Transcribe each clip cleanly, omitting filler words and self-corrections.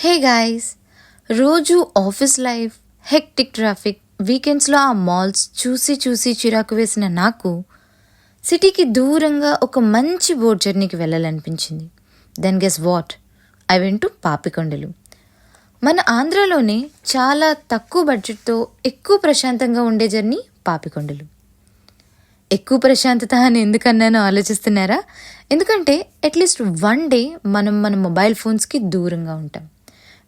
Hey guys, రోజు office life, hectic traffic, వీకెండ్స్లో ఆ మాల్స్ చూసి చూసి చిరాకు వేసిన నాకు సిటీకి దూరంగా ఒక మంచి బోట్ జర్నీకి వెళ్ళాలనిపించింది. Then guess what, I went to Papikondalu. మన ఆంధ్రాలోనే చాలా తక్కువ బడ్జెట్తో ఎక్కువ ప్రశాంతంగా ఉండే జర్నీ పాపికొండలు. ఎక్కువ ప్రశాంతత అని ఎందుకన్నానో ఆలోచిస్తున్నారా? ఎందుకంటే అట్లీస్ట్ వన్ డే మనం మన మొబైల్ ఫోన్స్కి దూరంగా ఉంటాం.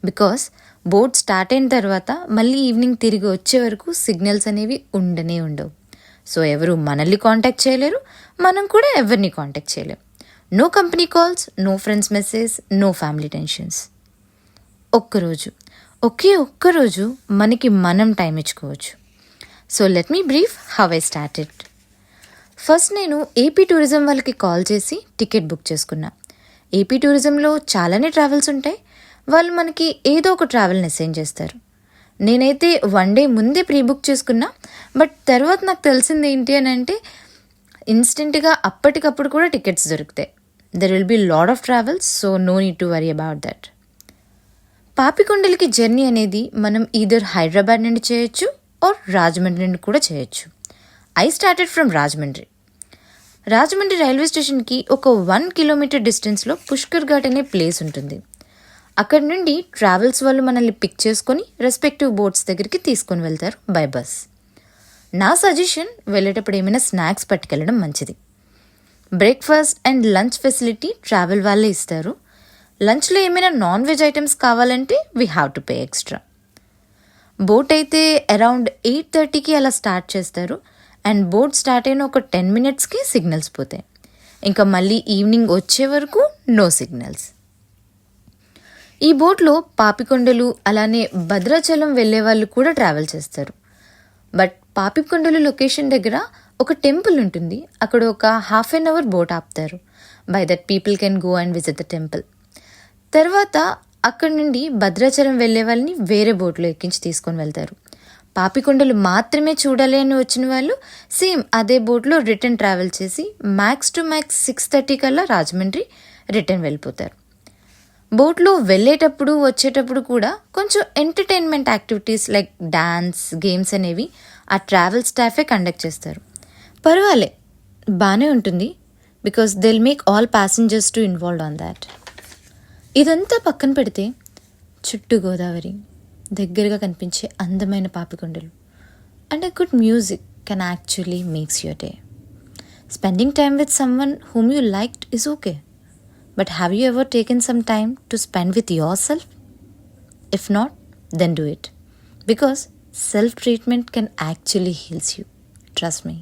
బికాస్ బోట్ స్టార్ట్ అయిన తర్వాత మళ్ళీ ఈవినింగ్ తిరిగి వచ్చే వరకు సిగ్నల్స్ అనేవి ఉండనే ఉండవు. సో ఎవరు మనల్ని కాంటాక్ట్ చేయలేరు, మనం కూడా ఎవరిని కాంటాక్ట్ చేయలేం. No company calls, no friends message, no family tensions. ఒక్కరోజు మనకి మనం టైం ఇచ్చుకోవచ్చు. So let me brief how I started. First నేను ఏపీ టూరిజం వాళ్ళకి కాల్ చేసి టికెట్ బుక్ చేసుకున్నా. ఏపీ టూరిజంలో చాలానే ట్రావెల్స్ ఉంటాయి. వాళ్ళు మనకి ఏదో ఒక ట్రావెల్ని అసైన్ చేస్తారు. నేనైతే వన్ డే ముందే ప్రీ బుక్ చేసుకున్నా. బట్ తర్వాత నాకు తెలిసింది ఏంటి అని అంటే ఇన్స్టెంట్గా అప్పటికప్పుడు కూడా టికెట్స్ దొరుకుతాయి. There will be lot of travels, so no need to worry about that. పాపికొండలకి జర్నీ అనేది మనం ఈదర్ హైదరాబాద్ నుండి చేయొచ్చు ఆర్ రాజమండ్రి నుండి కూడా చేయొచ్చు. I started from Rajahmundry. Rajahmundry railway స్టేషన్కి ఒక 1 కిలోమీటర్ డిస్టెన్స్లో పుష్కర్ ఘాట్ అనే ప్లేస్ ఉంటుంది. అక్కడి నుండి ట్రావెల్స్ వాళ్ళు మనల్ని పిక్ చేసుకొని రెస్పెక్టివ్ బోట్స్ దగ్గరికి తీసుకొని వెళ్తారు బై బస్. నా సజెషన్, వెళ్ళేటప్పుడు ఏమైనా స్నాక్స్ పట్టుకెళ్ళడం మంచిది. Breakfast and lunch facility travel వాళ్ళే ఇస్తారు. లంచ్లో ఏమైనా నాన్ వెజ్ ఐటమ్స్ కావాలంటే we have to pay extra. Boat అయితే అరౌండ్ 8:30కి అలా స్టార్ట్ చేస్తారు. అండ్ బోట్ స్టార్ట్ అయిన ఒక 10 minutesకి సిగ్నల్స్ పోతాయి. ఇంకా మళ్ళీ ఈవినింగ్ వచ్చే వరకు నో సిగ్నల్స్. ఈ బోట్లో పాపికొండలు అలానే భద్రాచలం వెళ్ళే వాళ్ళు కూడా ట్రావెల్ చేస్తారు. బట్ పాపికొండలు లొకేషన్ దగ్గర ఒక టెంపుల్ ఉంటుంది. అక్కడ ఒక 1/2 hour బోట్ ఆపుతారు. By that people can go and visit the temple. తర్వాత అక్కడి నుండి భద్రాచలం వెళ్ళే వాళ్ళని వేరే బోట్లో ఎక్కించి తీసుకొని వెళ్తారు. పాపికొండలు మాత్రమే చూడాలి అని వచ్చిన వాళ్ళు సేమ్ అదే బోట్లో రిటర్న్ ట్రావెల్ చేసి మ్యాక్స్ టు మ్యాక్స్ 6:30 కల్లా రాజమండ్రి రిటర్న్ వెళ్ళిపోతారు. బోట్లో వెళ్ళేటప్పుడు వచ్చేటప్పుడు కూడా కొంచెం entertainment activities like dance, games అనేవి ఆ ట్రావెల్ స్టాఫే కండక్ట్ చేస్తారు. పర్వాలే, బాగానే ఉంటుంది. Because they will make all passengers to involve on that. ఇదంతా పక్కన పెడితే చుట్టూ గోదావరి, దగ్గరగా కనిపించే అందమైన Papikondalu and a good music can actually makes your day. Spending time with someone whom you liked is okay. But have you ever taken some time to spend with yourself? If not, then do it. Because self-treatment can actually heal you. Trust me.